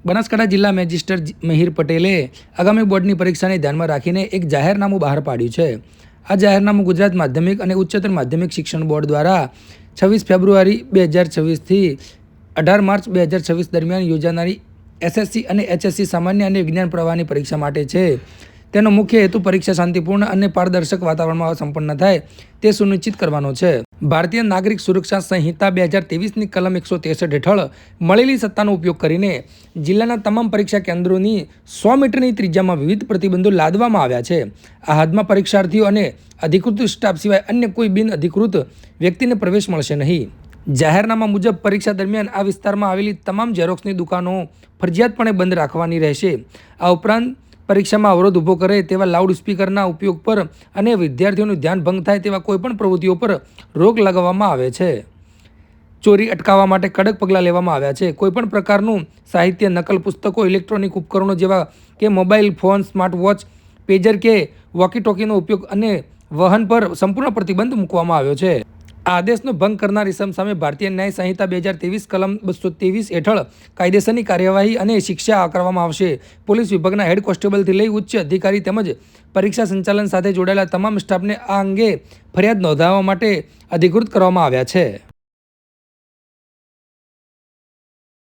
બનાસકાંઠા જિલ્લા મેજિસ્ટ્રેટ મિહિર પટેલે આગામી બોર્ડની પરીક્ષાને ધ્યાનમાં રાખીને એક જાહેરનામું બહાર પાડ્યું છે। આ જાહેરનામું ગુજરાત માધ્યમિક અને ઉચ્ચતર માધ્યમિક શિક્ષણ બોર્ડ દ્વારા 26 ફેબ્રુઆરી 2026 થી 18 માર્ચ 2026 દરમિયાન યોજાનારી એસએસસી અને એચએસસી સામાન્ય અને વિજ્ઞાન પ્રવાહની પરીક્ષા માટે છે। તેનો મુખ્ય હેતુ પરીક્ષા શાંતિપૂર્ણ અને પારદર્શક વાતાવરણમાં સંપન્ન થાય તે સુનિશ્ચિત કરવાનો છે। ભારતીય નાગરિક સુરક્ષા સંહિતા 2023ની કલમ 163 હેઠળ મળેલી સત્તાનો ઉપયોગ કરીને જિલ્લાના તમામ પરીક્ષા કેન્દ્રોની 100 મીટરની ત્રિજ્યામાં વિવિધ પ્રતિબંધો લાદવામાં આવ્યા છે। આ હદમાં પરીક્ષાર્થીઓ અને અધિકૃત સ્ટાફ સિવાય અન્ય કોઈ બિન અધિકૃત વ્યક્તિને પ્રવેશ મળશે નહીં। જાહેરનામા મુજબ પરીક્ષા દરમિયાન આ વિસ્તારમાં આવેલી તમામ ઝેરોક્સની દુકાનો ફરજિયાતપણે બંધ રાખવાની રહેશે। આ ઉપરાંત પરીક્ષામાં અવરોધ ઊભો કરે તેવા લાઉડ સ્પીકરના ઉપયોગ પર અને વિદ્યાર્થીઓનું ધ્યાન ભંગ થાય તેવા કોઈપણ પ્રવૃત્તિઓ પર રોક લગાવવામાં આવે છે। ચોરી અટકાવવા માટે કડક પગલાં લેવામાં આવ્યા છે। કોઈપણ પ્રકારનું સાહિત્ય, નકલ પુસ્તકો, ઇલેક્ટ્રોનિક ઉપકરણો જેવા કે mobile phone, smart watch, pager કે વોકી ટોકીનો ઉપયોગ અને વહન પર સંપૂર્ણ પ્રતિબંધ મૂકવામાં આવ્યો છે। આ આદેશનો ભંગ કરનાર ઇસમ સામે ભારતીય ન્યાય સંહિતા 2023 કલમ 223 હેઠળ કાયદેસરની કાર્યવાહી અને શિક્ષા કરવામાં આવશે। પોલીસ વિભાગના હેડ કોન્સ્ટેબલથી લઈ ઉચ્ચ અધિકારી તેમજ પરીક્ષા સંચાલન સાથે જોડાયેલા તમામ સ્ટાફને આ અંગે ફરિયાદ નોંધાવવા માટે અધિકૃત કરવામાં આવ્યા છે।